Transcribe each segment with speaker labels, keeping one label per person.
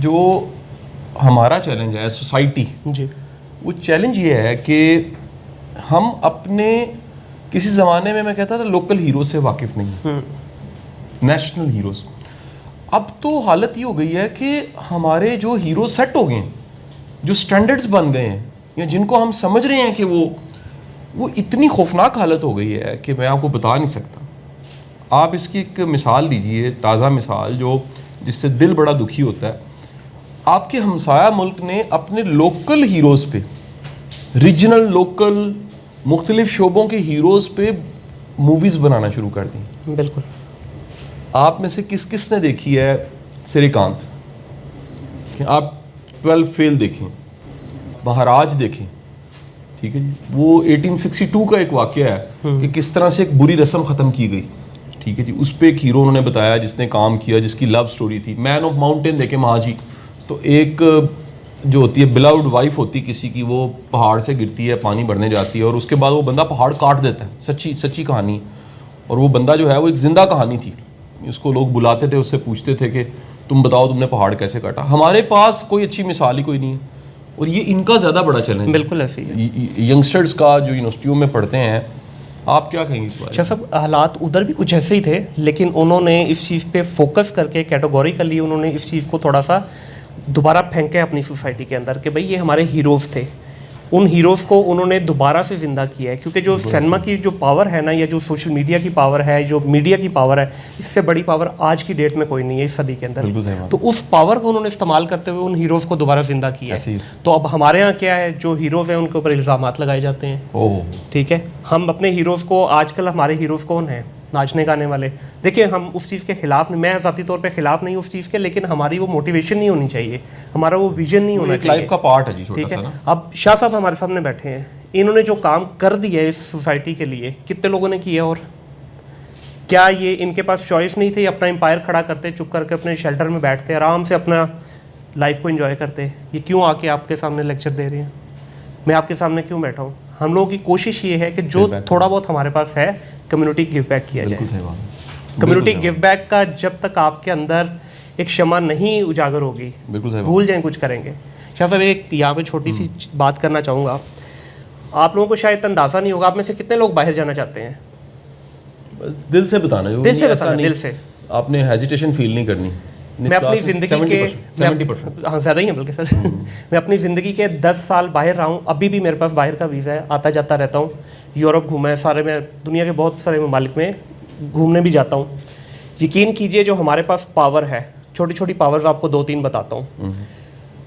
Speaker 1: جو ہمارا چیلنج ہے سوسائٹی,
Speaker 2: جی,
Speaker 1: وہ چیلنج یہ ہے کہ ہم اپنے کسی زمانے میں کہتا تھا لوکل ہیروز سے واقف نہیں, نیشنل ہیروز. اب تو حالت یہ ہو گئی ہے کہ ہمارے جو ہیروز سیٹ ہو گئے ہیں, جو سٹینڈرڈز بن گئے ہیں, یا جن کو ہم سمجھ رہے ہیں کہ وہ اتنی خوفناک حالت ہو گئی ہے کہ میں آپ کو بتا نہیں سکتا. آپ اس کی ایک مثال دیجئے, تازہ مثال جو جس سے دل بڑا دکھی ہوتا ہے. آپ کے ہمسایہ ملک نے اپنے لوکل ہیروز پہ, ریجنل لوکل مختلف شعبوں کے ہیروز پہ موویز بنانا شروع کر دیں.
Speaker 2: بالکل.
Speaker 1: آپ میں سے کس کس نے دیکھی ہے سری کانت؟ آپ 12 فیل دیکھیں, مہاراج دیکھیں, ٹھیک ہے جی. وہ 1862 کا ایک واقعہ ہے کہ کس طرح سے ایک بری رسم ختم کی گئی, ٹھیک ہے جی. اس پہ ایک ہیرو انہوں نے بتایا جس نے کام کیا, جس کی لو سٹوری تھی. مین آف ماؤنٹین دیکھیں مہا جی, تو ایک جو ہوتی ہے بلاؤڈ وائف ہوتی کسی کی, وہ پہاڑ سے گرتی ہے, پانی بھرنے جاتی ہے, اور اس کے بعد وہ بندہ پہاڑ کاٹ دیتا ہے. سچی کہانی. اور وہ بندہ جو ہے وہ ایک زندہ کہانی تھی. اس کو لوگ بلاتے تھے, اس سے پوچھتے تھے کہ تم بتاؤ تم نے پہاڑ کیسے کاٹا. ہمارے پاس کوئی اچھی مثال ہی کوئی نہیں ہے, اور یہ ان کا زیادہ بڑا چیلنج ہے.
Speaker 2: بالکل ایسے ہی ہے.
Speaker 1: ینگسٹرز کا جو یونیورسٹیوں میں پڑھتے ہیں, آپ کیا کہیں گے اس بارے میں؟
Speaker 2: شاہ صاحب, حالات ادھر بھی کچھ ایسے ہی تھے, لیکن انہوں نے اس چیز پہ فوکس کر کے کیٹیگوریکلی انہوں نے اس چیز کو تھوڑا سا دوبارہ پھینکے اپنی سوسائٹی کے اندر کہ بھائی یہ ہمارے ہیروز تھے. ان ہیروز کو انہوں نے دوبارہ سے زندہ کیا ہے, کیونکہ جو سینما کی جو پاور ہے نا, یا جو سوشل میڈیا کی پاور ہے, جو میڈیا کی پاور ہے, اس سے بڑی پاور آج کی ڈیٹ میں کوئی نہیں ہے اس صدی کے اندر. تو اس پاور کو انہوں نے استعمال کرتے ہوئے ان ہیروز کو دوبارہ زندہ کیا ہے. تو اب ہمارے یہاں کیا ہے, جو ہیروز ہیں ان کے اوپر الزامات لگائے جاتے ہیں. ٹھیک ہے, ہم اپنے ہیروز کو, آج کل ہمارے ہیروز کون ہیں, ناچنے گانے والے. دیکھیں ہم اس چیز کے خلاف نہیں, میں ذاتی طور پہ خلاف نہیں اس چیز کے, لیکن ہماری وہ موٹیویشن نہیں ہونی چاہیے, ہمارا وہ ویژن نہیں ہونا چاہیے.
Speaker 1: لائف کا پارٹ ہے جی, چھوٹا
Speaker 2: ٹھیک ہے.
Speaker 1: سا نا.
Speaker 2: اب شاہ صاحب ہمارے سامنے بیٹھے ہیں, انہوں نے جو کام کر دیا ہے اس سوسائٹی کے لیے, کتنے لوگوں نے کیا, اور کیا یہ ان کے پاس چوائس نہیں تھی؟ اپنا امپائر کھڑا کرتے, چپ کر کے اپنے شیلٹر میں بیٹھتے, آرام سے اپنا لائف کو انجوائے کرتے. یہ کیوں آ کے آپ کے سامنے لیکچر دے رہے ہیں؟ میں آپ کے سامنے کیوں بیٹھا ہوں؟ ہم لوگوں کی کوشش یہ ہے کہ جو تھوڑا بہت ہمارے پاس ہے کمیونٹی گیو بیک کیا جائے. کمیونٹی گیو بیک کا جب تک آپ کے اندر ایک شمع نہیں اجاگر ہوگی, بھول جائیں کچھ کریں گے. شاہ صاحب ایک یہاں پہ چھوٹی سی بات کرنا چاہوں گا. آپ لوگوں کو شاید اندازہ نہیں ہوگا, آپ میں سے کتنے لوگ باہر جانا چاہتے ہیں؟
Speaker 1: دل سے بتانا,
Speaker 2: دل سے بتانا, دل سے.
Speaker 1: آپ نے ہیزیٹیشن فیل نہیں کرنی.
Speaker 2: میں اپنی زندگی کے 70%, ہاں زیادہ ہی ہیں بلکہ سر, میں اپنی زندگی کے 10 سال باہر رہا ہوں, ابھی بھی میرے پاس باہر کا ویزا ہے, آتا جاتا رہتا ہوں. یورپ گھوما ہے سارے, میں دنیا کے بہت سارے ممالک میں گھومنے بھی جاتا ہوں. یقین کیجئے جو ہمارے پاس پاور ہے, چھوٹی چھوٹی پاورز آپ کو 2-3 بتاتا ہوں.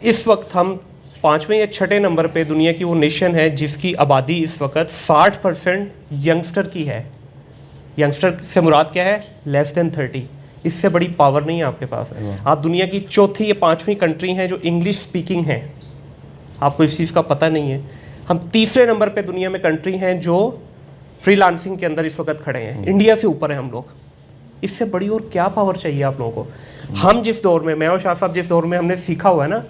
Speaker 2: اس وقت ہم 5ویں یا 6ٹھے نمبر پہ دنیا کی وہ نیشن ہے جس کی آبادی اس وقت 60% ینگسٹر کی ہے. ینگسٹر سے مراد کیا ہے؟ لیس دین 30. اس سے بڑی پاور نہیں ہے آپ کے پاس. آپ دنیا کی 4تھی یا 5ویں کنٹری ہیں جو انگلش سپیکنگ ہیں, آپ کو اس چیز کا پتہ نہیں ہے. ہم 3رے نمبر پہ دنیا میں کنٹری ہیں جو فری لانسنگ کے اندر اس وقت کھڑے ہیں. انڈیا سے اوپر ہیں ہم لوگ. اس سے بڑی اور کیا پاور چاہیے آپ لوگوں کو؟ ہم جس دور میں, میں اور شاہ صاحب جس دور میں ہم نے سیکھا ہوا ہے نا,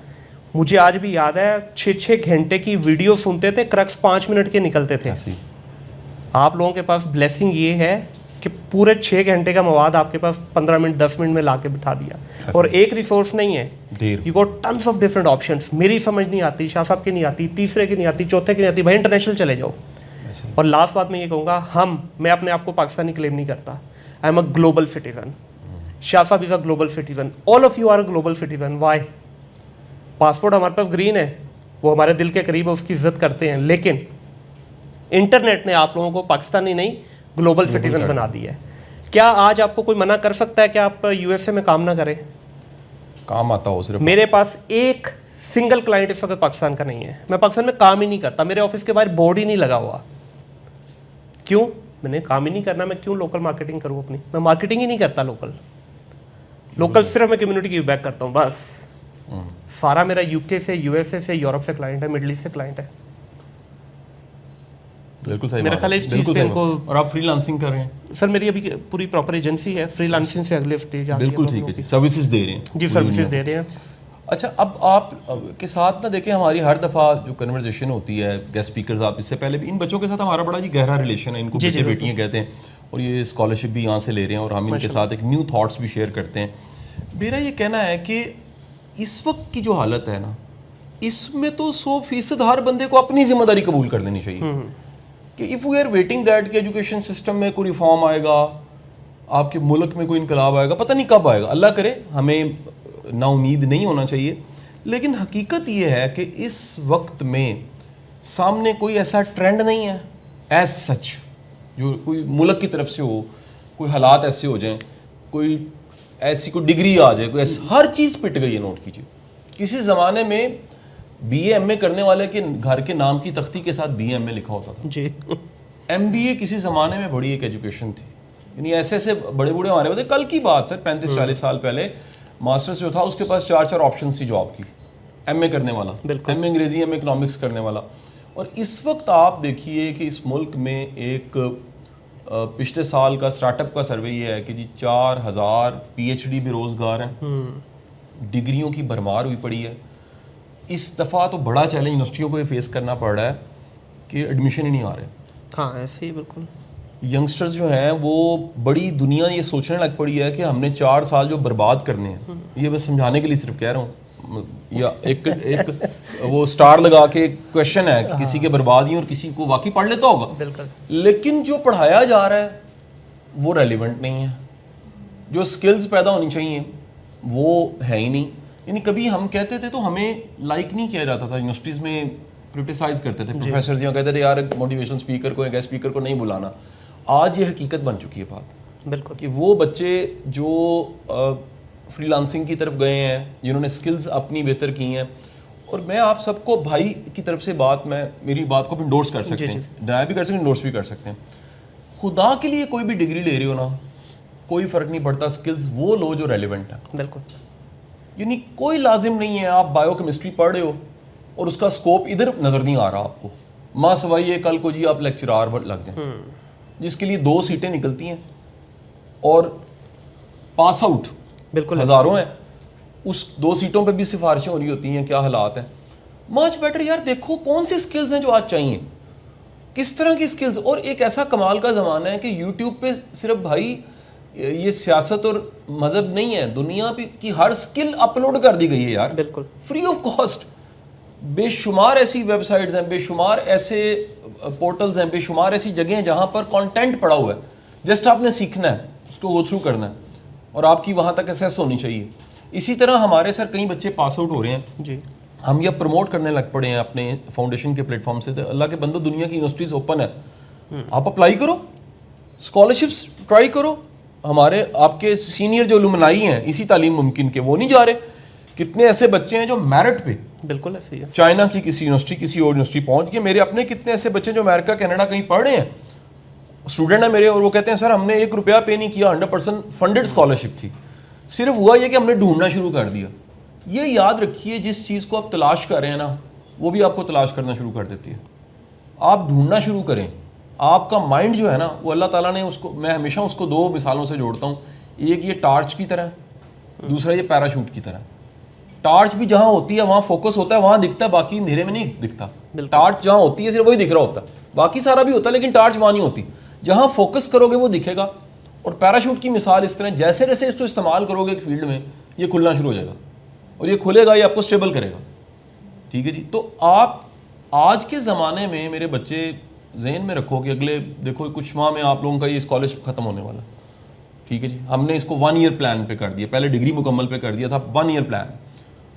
Speaker 2: مجھے آج بھی یاد ہے 6 گھنٹے کی ویڈیو سنتے تھے, کرکس 5 منٹ کے نکلتے تھے. آپ لوگوں کے پاس بلیسنگ یہ ہے کہ پورے 6 گھنٹے کا مواد آپ کے پاس 15 منٹ 10 منٹ میں لا کے بٹھا دیا, اور ایک ریسورس نہیں ہے, you got tons of different options. میری سمجھ نہیں آتی, شاہ صاحب کی نہیں آتی, تیسرے کی نہیں آتی, چوتھے کی نہیں آتی, بھائی انٹرنیشنل چلے جاؤ. اور لاسٹ بات میں یہ کہوں گا, میں اپنے آپ کو پاکستانی کلیم نہیں کرتا, I am a global citizen. Shah صاحب is a global citizen, all of you are a global citizen. Why? Passport ہمارے پاس گرین ہے, وہ ہمارے دل کے قریب ہے, اس کی عزت کرتے ہیں, لیکن انٹرنیٹ نے آپ لوگوں کو پاکستانی نہیں گلوبل سٹیزن بنا دیا ہے. کیا آج آپ کو کوئی منع کر سکتا ہے کہ آپ یو ایس اے میں کام نہ کریں؟ کام آتا ہو صرف. میرے پاس ایک سنگل کلائنٹ اس وقت پاکستان کا نہیں ہے. میں پاکستان میں کام ہی نہیں کرتا, میرے آفس کے باہر بورڈ ہی نہیں لگا ہوا. کیوں؟ میں نے کام ہی نہیں کرنا, میں کیوں لوکل مارکیٹنگ کروں اپنی؟ میں مارکیٹنگ ہی نہیں کرتا لوکل صرف میں کمیونٹی کی بیک کرتا ہوں بس. سارا میرا یو کے سے, یو ایس اے سے, یورپ سے کلائنٹ ہے, مڈل ایسٹ سے کلائنٹ ہے.
Speaker 1: بالکل صحیح.
Speaker 2: میرا خیال ہے اس چیز پہ ان کو.
Speaker 1: اور آپ فری لانسنگ کر رہے ہیں؟
Speaker 2: سر میری ابھی پوری پراپر ایجنسی ہے, فری لانسنگ سے اگلے اسٹیج آ گئی ہے.
Speaker 1: بالکل ٹھیک ہے جی, سروسز دے رہے ہیں.
Speaker 2: جی سروسز دے رہے ہیں.
Speaker 1: اچھا, اب آپ کے ساتھ نہ دیکھیں, ہماری ہر دفعہ جو کنورزیشن ہوتی ہے گیسٹ اسپیکرز, آپ اس سے پہلے بھی ان بچوں کے ساتھ ہمارا بڑا جی گہرا ریلیشن ہے, ان کو بیٹے بیٹیاں کہتے ہیں, اور یہ اسکالرشپ بھی یہاں سے لے رہے ہیں, اور ہم ان کے ساتھ ایک نیو تھاٹس بھی شیئر کرتے ہیں. میرا یہ کہنا ہے کہ اس وقت کی جو حالت ہے نا, اس میں تو 100% ہر بندے کو اپنی ذمہ داری قبول کر لینی چاہیے کہ if we are waiting that کہ ایجوکیشن سسٹم میں کوئی ریفارم آئے گا, آپ کے ملک میں کوئی انقلاب آئے گا, پتہ نہیں کب آئے گا, اللہ کرے, ہمیں نا امید نہیں ہونا چاہیے, لیکن حقیقت یہ ہے کہ اس وقت میں سامنے کوئی ایسا ٹرینڈ نہیں ہے ایز سچ جو کوئی ملک کی طرف سے ہو, کوئی حالات ایسے ہو جائیں, کوئی ایسی کوئی ڈگری آ جائے, کوئی ایسی, ہر چیز پٹ گئی ہے. نوٹ کیجیے, کسی زمانے میں بی اے ایم اے کرنے والے کے گھر کے نام کی تختی کے ساتھ بی اے ایم اے لکھا ہوتا تھا.
Speaker 2: جی,
Speaker 1: ایم بی اے کسی زمانے میں بڑی ایک ایجوکیشن تھی, یعنی ایسے ایسے بڑے بوڑھے ہمارے ہوتے, کل کی بات سر 35-40 سال پہلے ماسٹرس جو تھا اس کے پاس 4 آپشنس تھی جاب کی, ایم اے کرنے والا, ایم اے انگریزی, ایم اے اکنامکس کرنے والا. اور اس وقت آپ دیکھیے کہ اس ملک میں ایک پچھلے سال کا اسٹارٹ اپ کا سروے یہ ہے کہ جی 4000 پی ایچ ڈی بے روزگار ہیں, ڈگریوں کی بھرمار ہوئی پڑی ہے. اس دفعہ تو بڑا چیلنج یونیورسٹیوں کو یہ فیس کرنا پڑ رہا ہے کہ ایڈمیشن ہی نہیں آ رہے.
Speaker 2: ہاں ایسے ہی بالکل.
Speaker 1: ینگسٹرز جو ہیں وہ بڑی دنیا یہ سوچنے لگ پڑی ہے کہ ہم نے 4 سال جو برباد کرنے ہیں, یہ میں سمجھانے کے لیے صرف کہہ رہا ہوں, یا ایک وہ سٹار لگا کے ایک کویشچن ہے کہ کسی کے بربادی اور کسی کو واقعی پڑھ لیتا ہوگا,
Speaker 2: بالکل,
Speaker 1: لیکن جو پڑھایا جا رہا ہے وہ ریلیونٹ نہیں ہے, جو سکلز پیدا ہونی چاہیے وہ ہے ہی نہیں. یعنی کبھی ہم کہتے تھے تو ہمیں لائک نہیں کیا جاتا تھا, یونیورسٹیز میں کرٹیسائز کرتے تھے پروفیسرز, یہاں کہتے تھے یار موٹیویشن اسپیکر کو, گیسٹ اسپیکر کو نہیں بلانا. آج یہ حقیقت بن چکی ہے بات,
Speaker 2: بالکل,
Speaker 1: کہ وہ بچے جو فری لانسنگ کی طرف گئے ہیں, جنہوں نے سکلز اپنی بہتر کی ہیں, اور میں آپ سب کو بھائی کی طرف سے بات, میں میری بات کو انڈورس کر سکتے ہیں, ڈینائی بھی کر سکتے ہیں, انڈورس بھی کر سکتے ہیں. خدا کے لیے کوئی بھی ڈگری لے رہے ہو نا, کوئی فرق نہیں پڑتا, سکلز وہ لو جو ریلیونٹ ہے.
Speaker 2: بالکل,
Speaker 1: یعنی کوئی لازم نہیں ہے آپ بایو کیمسٹری پڑھ رہے ہو اور اس کا اسکوپ ادھر نظر نہیں آ رہا آپ کو, ماں سوائے یہ کل کو جی آپ لیکچرار لگ جائیں, جس کے لیے 2 سیٹیں نکلتی ہیں اور پاس آؤٹ
Speaker 2: بالکل
Speaker 1: ہزاروں ہیں, اس 2 سیٹوں پہ بھی سفارشیں ہو رہی ہوتی ہیں. کیا حالات ہیں. مچ بیٹر یار دیکھو کون سی سکلز ہیں جو آج چاہیے, کس طرح کی سکلز. اور ایک ایسا کمال کا زمانہ ہے کہ یوٹیوب پہ صرف بھائی یہ سیاست اور مذہب نہیں ہے, دنیا پہ کی ہر سکل اپلوڈ کر دی گئی ہے یار,
Speaker 2: بالکل,
Speaker 1: فری آف کاسٹ. بے شمار ایسی ویب سائٹس ہیں, بے شمار ایسے پورٹلز ہیں, بے شمار ایسی جگہیں ہیں جہاں پر کانٹینٹ پڑا ہوا ہے, جسٹ آپ نے سیکھنا ہے, اس کو گو تھرو کرنا ہے, اور آپ کی وہاں تک ایکسیس ہونی چاہیے. اسی طرح ہمارے سر کئی بچے پاس آؤٹ ہو رہے ہیں,
Speaker 2: جی,
Speaker 1: ہم یہ پروموٹ کرنے لگ پڑے ہیں اپنے فاؤنڈیشن کے پلیٹ فارم سے. اللہ کے بندو, دنیا کی یونیورسٹیز اوپن ہے, آپ اپلائی کرو, اسکالرشپس ٹرائی کرو. ہمارے آپ کے سینئر جو الومنائی ہیں اسی تعلیم ممکن کے, وہ نہیں جا رہے. کتنے ایسے بچے ہیں جو میرٹ پہ
Speaker 2: بالکل ایسے ہی ہے,
Speaker 1: چائنا کی کسی یونیورسٹی کسی اور یونیورسٹی پہنچ گئے. میرے اپنے کتنے ایسے بچے جو امریکہ کینیڈا کہیں پڑھ رہے ہیں, اسٹوڈنٹ ہیں میرے, اور وہ کہتے ہیں سر ہم نے 1 روپیہ پے نہیں کیا, 100% فنڈڈ اسکالرشپ تھی, صرف ہوا یہ کہ ہم نے ڈھونڈنا شروع کر دیا. یہ یاد رکھیے جس چیز کو آپ تلاش کر رہے ہیں نا, وہ بھی آپ کو تلاش کرنا شروع کر دیتی ہے. آپ ڈھونڈنا شروع کریں. آپ کا مائنڈ جو ہے نا وہ اللہ تعالیٰ نے اس کو, میں ہمیشہ اس کو 2 مثالوں سے جوڑتا ہوں. ایک یہ ٹارچ کی طرح, دوسرا یہ پیراشوٹ کی طرح. ٹارچ بھی جہاں ہوتی ہے وہاں فوکس ہوتا ہے, وہاں دکھتا ہے, باقی اندھیرے میں نہیں دکھتا. ٹارچ جہاں ہوتی ہے صرف وہی دکھ رہا ہوتا ہے, باقی سارا بھی ہوتا ہے, لیکن ٹارچ وہاں نہیں ہوتی. جہاں فوکس کرو گے وہ دکھے گا. اور پیراشوٹ کی مثال اس طرح, جیسے جیسے اس کو استعمال کرو گے ایک فیلڈ میں, یہ کھلنا شروع ہو جائے گا, اور یہ کھلے گا, یہ آپ کو اسٹیبل کرے گا. ٹھیک ہے جی. تو آپ آج کے زمانے میں میرے بچے ذہن میں رکھو کہ اگلے دیکھو کچھ ماہ میں آپ لوگوں کا یہ اسکالرشپ ختم ہونے والا. ٹھیک ہے جی. ہم نے اس کو 1 ایئر پلان پہ کر دیا, پہلے ڈگری مکمل پہ کر دیا تھا, 1 ایئر پلان.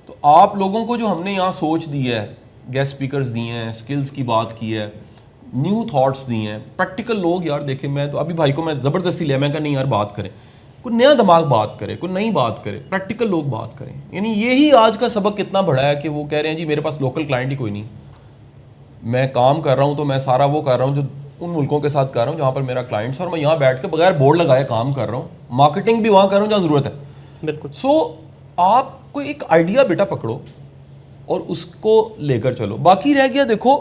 Speaker 1: تو آپ لوگوں کو جو ہم نے یہاں سوچ دی ہے, گیسٹ اسپیکرز دیے ہیں, سکلز کی بات کی ہے, نیو تھاٹس دیے ہیں, پریکٹیکل لوگ. یار دیکھیں میں تو ابھی بھائی کو میں زبردستی لیا, میں کہا نہیں یار بات کریں, کوئی نیا دماغ بات کرے, کوئی نئی بات کرے, پریکٹیکل لوگ بات کریں. یعنی یہی آج کا سبق کتنا بڑا ہے کہ وہ کہہ رہے ہیں جی میرے پاس لوکل کلائنٹ ہی کوئی نہیں, میں کام کر رہا ہوں تو میں سارا وہ کر رہا ہوں جو ان ملکوں کے ساتھ کر رہا ہوں جہاں پر میرا کلائنٹس ہے, اور میں یہاں بیٹھ کے بغیر بورڈ لگائے کام کر رہا ہوں, مارکیٹنگ بھی وہاں کر رہا ہوں جہاں ضرورت ہے.
Speaker 2: بالکل.
Speaker 1: سو آپ کو ایک آئیڈیا بیٹا پکڑو اور اس کو لے کر چلو. باقی رہ گیا دیکھو,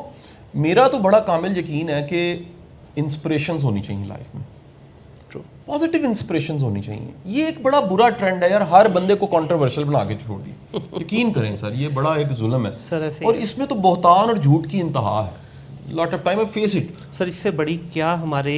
Speaker 1: میرا تو بڑا کامل یقین ہے کہ انسپریشنز ہونی چاہیے لائف میں, پازیٹیو انسپریشنز ہونی چاہیے. یہ ایک بڑا برا ٹرینڈ ہے یار, ہر بندے کو کنٹروورشل بنا کے چھوڑ دیا. یقین کریں سر, یہ بڑا ایک ظلم ہے, اور اس میں تو بہتان اور جھوٹ کی انتہا ہے. Lot of time I face it.
Speaker 2: Sir اس سے بڑی کیا ہمارے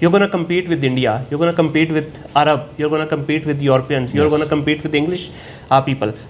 Speaker 2: You're gonna compete with India, you're gonna compete with Arab, you're gonna compete with Europeans, you're gonna compete with English people.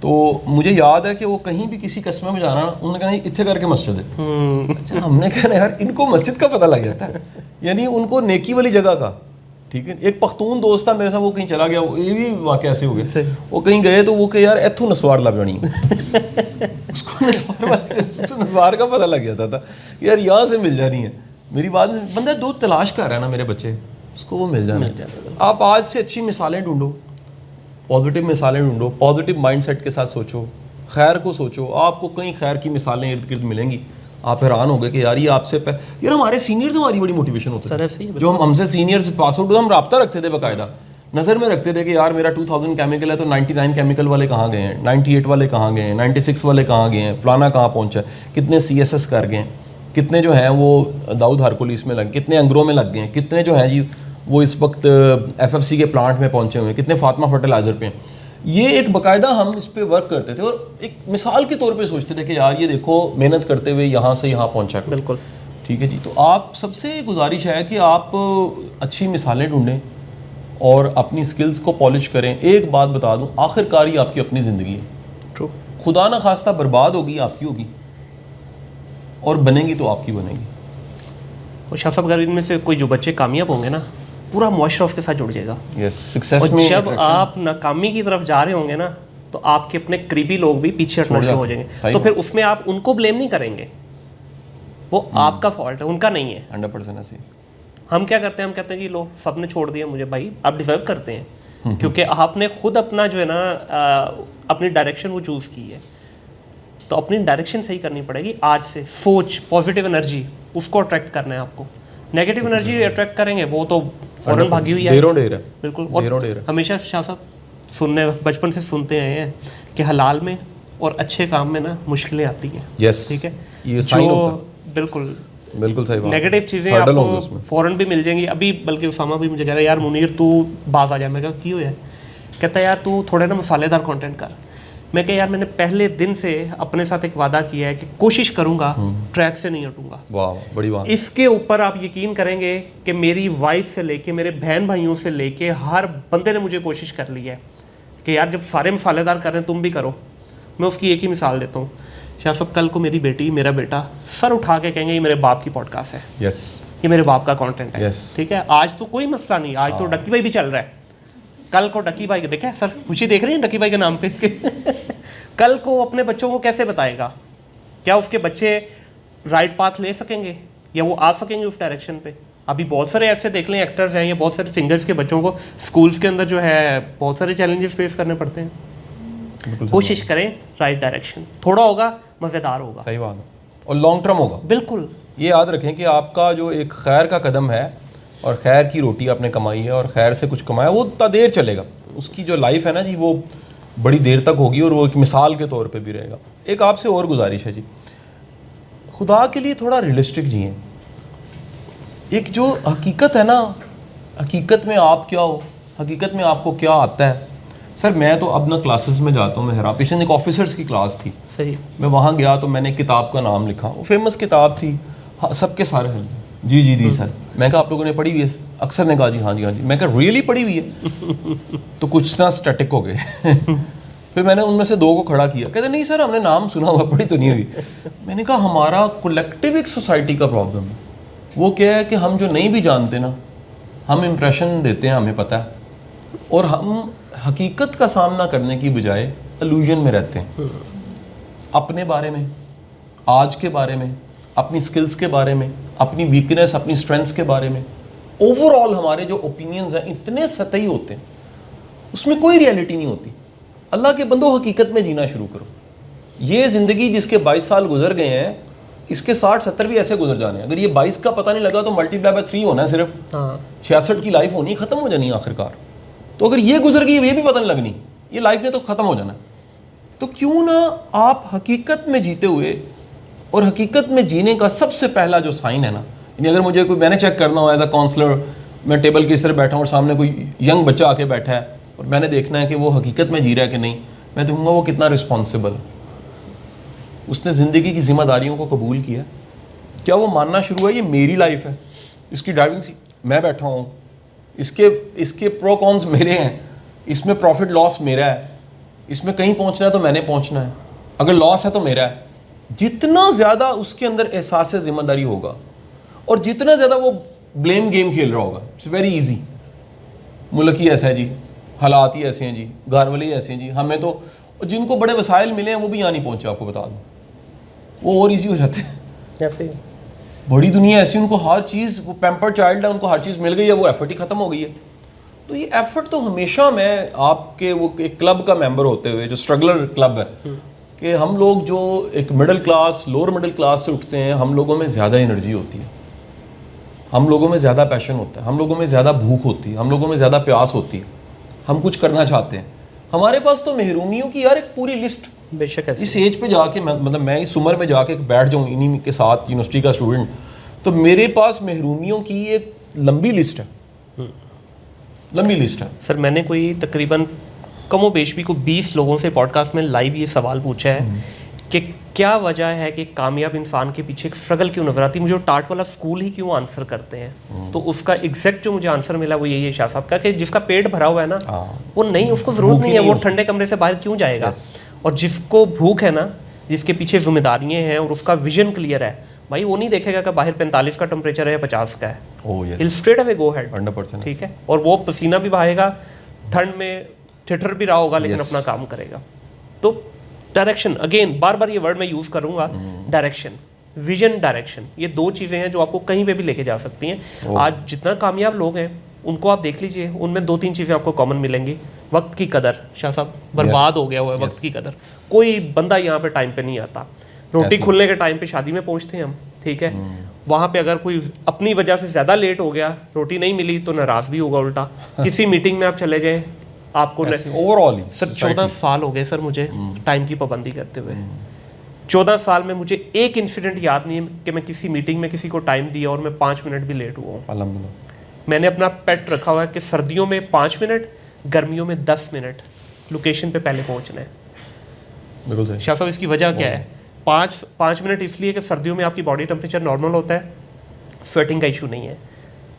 Speaker 1: تو مجھے یاد ہے کہ وہ کہیں بھی کسی قصبے میں جانا انہوں نے کہا نہیں اتنے کر کے مسجد ہے. اچھا ہم نے کہا یار ان کو مسجد کا پتہ لگ جاتا ہے, یعنی ان کو نیکی والی جگہ کا. ٹھیک ہے, ایک پختون دوست تھا میرے ساتھ, وہ کہیں چلا گیا, یہ بھی واقعہ ایسے ہو گیا, وہ کہیں گئے تو وہ کہ یار ایتھو نسوار لب جانی اس کو نسوار کا پتہ لگ جاتا تھا یار یہاں سے مل جانی ہے. میری بات بندہ دو تلاش کر رہا ہے نا میرے بچے, اس کو وہ مل جانا. آپ آج سے اچھی مثالیں ڈھونڈو, پازیٹیو مثالیں ڈھونڈو, پازیٹیو مائنڈ سیٹ کے ساتھ سوچو, خیر کو سوچو. آپ کو کئی خیر کی مثالیں ارد گرد ملیں گی, آپ حیران ہو گئے کہ یار یہ آپ سے یار ہمارے سینئرز ہماری بڑی موٹیویشن ہوتی ہے. جو ہم سے سینئرز پاس آؤٹ ہم رابطہ رکھتے تھے, باقاعدہ نظر میں رکھتے تھے کہ یار میرا 2000 کیمیکل ہے تو 99 کیمیکل والے کہاں گئے ہیں, 98 والے کہاں گئے ہیں, 96 والے کہاں گئے ہیں, فلانا کہاں پہنچا ہے, کتنے CSS کر گئے ہیں, کتنے جو ہیں وہ داؤد ہرکولیس میں لگ, کتنے انگروں میں لگ گئے ہیں, کتنے جو ہیں جی وہ اس وقت FFC کے پلانٹ میں پہنچے ہوئے ہیں, کتنے فاطمہ فرٹیلائزر پہ ہیں. یہ ایک باقاعدہ ہم اس پہ ورک کرتے تھے اور ایک مثال کے طور پہ سوچتے تھے کہ یار یہ دیکھو محنت کرتے ہوئے یہاں سے یہاں پہنچا.
Speaker 2: بالکل
Speaker 1: ٹھیک ہے جی. تو آپ سب سے گزارش ہے کہ آپ اچھی مثالیں ڈھونڈیں اور اپنی سکلز کو پالش کریں. ایک بات بتا دوں, آخر کار ہی آپ کی اپنی زندگی ہے.
Speaker 2: ٹرو.
Speaker 1: خدا نہ خواستہ برباد ہوگی آپ کی ہوگی, اور بنے گی تو آپ کی بنے گی.
Speaker 2: اور شاہ صاحب اگر ان میں سے کوئی جو بچے کامیاب ہوں گے نا, پورا معاشرہ اس کے ساتھ جڑ جائے گا. اور جب آپ ناکامی کی طرف جا رہے ہوں گے نا تو آپ کے اپنے قریبی لوگ بھی پیچھے ہٹنا شروع ہو جائیں گے. تو پھر اس میں آپ ان کو بلیم نہیں کریں گے, وہ آپ کا فالٹ ہے, ان کا نہیں ہے.
Speaker 1: 100% ایسے
Speaker 2: ہم کیا کرتے ہیں, ہم کہتے ہیں کہ لو سب نے چھوڑ دیا مجھے, بھائی آپ ڈیزرو کرتے ہیں کیونکہ آپ نے خود اپنا جو ہے نا اپنی ڈائریکشن وہ چوز کی ہے. تو اپنی ڈائریکشن صحیح کرنی پڑے گی. آج سے سوچ, پازیٹیو انرجی اس کو اٹریکٹ کرنا ہے آپ کو. نیگیٹو انرجی اٹریکٹ کریں گے وہ تو فوراً بھاگی ہوئی ہے. بالکل. اور ہمیشہ شاہ صاحب سننے بچپن سے سنتے آئے ہیں کہ حلال میں اور اچھے کام میں نا مشکلیں آتی ہیں. ٹھیک ہے, جو بالکل
Speaker 1: بالکل صحیح بات.
Speaker 2: نیگیٹو چیزیں آپ کو فوراً بھی مل جائیں گی. ابھی بلکہ اسامہ بھی مجھے کہہ رہا ہے یار منیر تو باز آ جائے. میں کہا کی ہو ہے, کہتا ہے یار تو تھوڑے نا مسالے دار کانٹینٹ کر. میں کہ یار میں نے پہلے دن سے اپنے ساتھ ایک وعدہ کیا ہے کہ کوشش کروں گا ٹریک سے نہیں ہٹوں گا.
Speaker 1: واہ بڑی بات.
Speaker 2: اس کے اوپر آپ یقین کریں گے کہ میری وائف سے لے کے میرے بہن بھائیوں سے لے کے ہر بندے نے مجھے کوشش کر لی ہے کہ یار جب سارے مسالے دار کر رہے ہیں تم بھی کرو. میں اس کی ایک ہی مثال دیتا ہوں. شاہ صاحب کل کو میری بیٹی میرا بیٹا سر اٹھا کے کہیں گے یہ میرے باپ کی پوڈ کاسٹ ہے, یہ میرے باپ کا کانٹینٹ ہے. ٹھیک ہے, آج تو کوئی مسئلہ نہیں, آج تو ڈکی بھائی بھی چل رہا ہے. کل کو ڈکی بھائی دیکھیں سر خوشی دیکھ رہے ہیں ڈکی بھائی کے نام پہ. کل کو اپنے بچوں کو کیسے بتائے گا, کیا اس کے بچے رائٹ پاتھ لے سکیں گے یا وہ آ سکیں گے اس ڈائریکشن پہ. ابھی بہت سارے ایسے دیکھ لیں ایکٹرز ہیں یا بہت سارے سنگرز کے بچوں کو سکولز کے اندر جو ہے بہت سارے چیلنجز فیس کرنے پڑتے ہیں. کوشش کریں رائٹ ڈائریکشن, تھوڑا ہوگا مزیدار ہوگا.
Speaker 1: صحیح بات ہے, اور لانگ ٹرم ہوگا.
Speaker 2: بالکل.
Speaker 1: یہ یاد رکھیں کہ آپ کا جو ایک خیر کا قدم ہے اور خیر کی روٹی آپ نے کمائی ہے اور خیر سے کچھ کمایا, وہ تا دیر چلے گا. اس کی جو لائف ہے نا جی وہ بڑی دیر تک ہوگی اور وہ ایک مثال کے طور پہ بھی رہے گا. ایک آپ سے اور گزارش ہے جی, خدا کے لیے تھوڑا ریئلسٹک جئیں. ایک جو حقیقت ہے نا, حقیقت میں آپ کیا ہو, حقیقت میں آپ کو کیا آتا ہے. سر میں تو اب نہ کلاسز میں جاتا ہوں, میں حیران ایک آفیسرس کی کلاس تھی.
Speaker 2: صحیح.
Speaker 1: میں وہاں گیا تو میں نے کتاب کا نام لکھا, وہ فیمس کتاب تھی, سب کے سارے ہیں. جی سر. میں کہا آپ لوگوں نے پڑھی ہوئی ہے؟ اکثر نے کہا جی ہاں جی. میں کہا ریئلی پڑھی ہوئی ہے؟ تو کچھ نہ اسٹیٹک ہو گئے. پھر میں نے ان میں سے 2 کو کھڑا کیا, کہتے نہیں سر ہم نے نام سنا ہوا, پڑھی تو نہیں ہوئی. میں نے کہا ہمارا کولیکٹیو ایک سوسائٹی کا پرابلم ہے. وہ کیا ہے کہ ہم جو نہیں بھی جانتے نا, ہم امپریشن دیتے ہیں, ہمیں پتہ ہے, اور ہم حقیقت کا سامنا کرنے کی بجائے الوژن میں رہتے ہیں. اپنے بارے میں, آج کے بارے میں, اپنی سکلز کے بارے میں, اپنی ویکنیس اپنی اسٹرینتھس کے بارے میں, اوور آل ہمارے جو اوپینینز ہیں اتنے سطحی ہوتے ہیں, اس میں کوئی ریئلٹی نہیں ہوتی. اللہ کے بندو حقیقت میں جینا شروع کرو. یہ زندگی جس کے 22 سال گزر گئے ہیں, اس کے 60-70 بھی ایسے گزر جانے ہیں. اگر یہ 22 کا پتہ نہیں لگا تو ملٹی پلائی بائی 3 ہونا ہے صرف. 66 کی لائف ہونی, ختم ہو جانی ہے آخر کار. تو اگر یہ گزر گئی یہ بھی پتہ نہیں لگنی, یہ لائف نے تو ختم ہو جانا. تو کیوں نہ آپ حقیقت میں جیتے ہوئے, اور حقیقت میں جینے کا سب سے پہلا جو سائن ہے نا, یعنی اگر مجھے کوئی میں نے چیک کرنا ہو ایز اے کاؤنسلر, میں ٹیبل کے اس طرح بیٹھا ہوں اور سامنے کوئی ینگ بچہ آ کے بیٹھا ہے اور میں نے دیکھنا ہے کہ وہ حقیقت میں جی رہا ہے کہ نہیں, میں دیکھوں گا وہ کتنا رسپانسبل ہے, اس نے زندگی کی ذمہ داریوں کو قبول کیا. کیا وہ ماننا شروع ہے یہ میری لائف ہے, اس کی ڈرائیونگ سیٹ میں بیٹھا ہوں, اس کے پرو کونس میرے ہیں, اس میں پروفٹ لاس میرا ہے, اس میں کہیں پہنچنا ہے تو میں نے پہنچنا ہے, اگر لاس ہے تو میرا ہے. جتنا زیادہ اس کے اندر احساس ذمہ داری ہوگا اور جتنا زیادہ وہ بلیم گیم کھیل رہا ہوگا, اٹس ویری ایزی. ملک ہی ایسا ہے جی, حالات ہی ایسے ہیں جی, گھر والے ہی ایسے ہیں جی, ہمیں تو جن کو بڑے وسائل ملے ہیں وہ بھی یہاں نہیں پہنچے, آپ کو بتا دوں, وہ اور ایزی ہو جاتے ہیں.
Speaker 2: ایسے
Speaker 1: بڑی دنیا ایسی, ان کو ہر چیز, وہ پیمپر چائلڈ ہے, ان کو ہر چیز مل گئی ہے, وہ ایفرٹ ہی ختم ہو گئی ہے. تو یہ ایفرٹ تو ہمیشہ, میں آپ کے وہ ایک کلب کا ممبر ہوتے ہوئے, جو اسٹرگلر کلب ہے, کہ ہم لوگ جو ایک middle class, lower middle class سے اٹھتے ہیں, ہم لوگوں میں زیادہ انرجی ہوتی ہے, ہم لوگوں میں زیادہ پیشن ہوتا ہے, ہم لوگوں میں زیادہ بھوک ہوتی ہے, ہم لوگوں میں زیادہ پیاس ہوتی ہے, ہم کچھ کرنا چاہتے ہیں. ہمارے پاس تو محرومیوں کی یار ایک پوری لسٹ,
Speaker 2: بے شک
Speaker 1: اس ایج پہ جا کے, مطلب میں اس عمر میں جا کے بیٹھ جاؤں انہی کے ساتھ, یونیورسٹی کا اسٹوڈنٹ, تو میرے پاس محرومیوں کی ایک لمبی لسٹ ہے, لمبی لسٹ ہے.
Speaker 2: سر میں نے کوئی تقریباً کم و بیش بھی کو 20 لوگوں سے پوڈ کاسٹ میں لائیو یہ سوال پوچھا ہے کہ کیا وجہ ہے کہ کامیاب انسان کے پیچھے ایک اسٹرگل کیوں نظر آتی ہے, مجھے وہ ٹاٹ والا اسکول ہی کیوں آنسر کرتے ہیں. تو اس کا ایگزیکٹ جو مجھے آنسر ملا وہ یہی ہے شاہ صاحب کا, کہ جس کا پیٹ بھرا ہوا ہے نا, وہ نہیں, اس کو ضرورت نہیں ہے, وہ ٹھنڈے کمرے سے باہر کیوں جائے گا. اور جس کو بھوک ہے نا, جس کے پیچھے ذمہ داریاں ہیں اور اس کا ویژن کلیئر ہے, بھائی وہ نہیں دیکھے گا کہ باہر 45 کا ٹمپریچر ہے یا 50 کا ہے, اسٹریٹ اوے گو ہیڈ,
Speaker 1: 100%,
Speaker 2: ٹھیک ہے. اور وہ پسینہ بھی بہائے گا, ٹھنڈ میں ٹھٹر بھی رہا ہوگا, لیکن اپنا کام کرے گا. تو ڈائریکشن, اگین بار بار یہ ورڈ میں یوز کروں گا, ڈائریکشن, ویژن, ڈائریکشن, یہ دو چیزیں ہیں جو آپ کو کہیں پہ بھی لے کے جا سکتی ہیں. آج جتنا کامیاب لوگ ہیں ان کو آپ دیکھ لیجئے, ان میں 2-3 چیزیں آپ کو کامن ملیں گی. وقت کی قدر, شاہ صاحب برباد ہو گیا ہوا ہے وقت کی قدر. کوئی بندہ یہاں پہ ٹائم پہ نہیں آتا, روٹی کھلنے کے ٹائم پہ شادی میں پہنچتے ہیں ہم, ٹھیک ہے, وہاں پہ اگر کوئی اپنی وجہ سے زیادہ لیٹ ہو گیا, روٹی نہیں ملی تو ناراض بھی ہوگا الٹا. کسی میٹنگ میں آپ چلے جائیں, آپ کو
Speaker 1: اوور آل
Speaker 2: سر 14 سال ہو گئے سر مجھے ٹائم کی پابندی کرتے ہوئے. 14 سال میں مجھے ایک انسیڈنٹ یاد نہیں ہے کہ میں کسی میٹنگ میں کسی کو ٹائم دیا اور میں 5 منٹ بھی لیٹ ہوا ہوں.
Speaker 1: الحمدللہ.
Speaker 2: میں نے اپنا پیٹ رکھا ہوا ہے کہ سردیوں میں 5 منٹ, گرمیوں میں 10 منٹ لوکیشن پہ پہلے پہنچنا ہے.
Speaker 1: بالکل صحیح.
Speaker 2: شاہ صاحب اس کی وجہ کیا ہے؟ 5 منٹ اس لیے کہ سردیوں میں آپ کی باڈی ٹمپریچر نارمل ہوتا ہے, سویٹنگ کا ایشو نہیں ہے.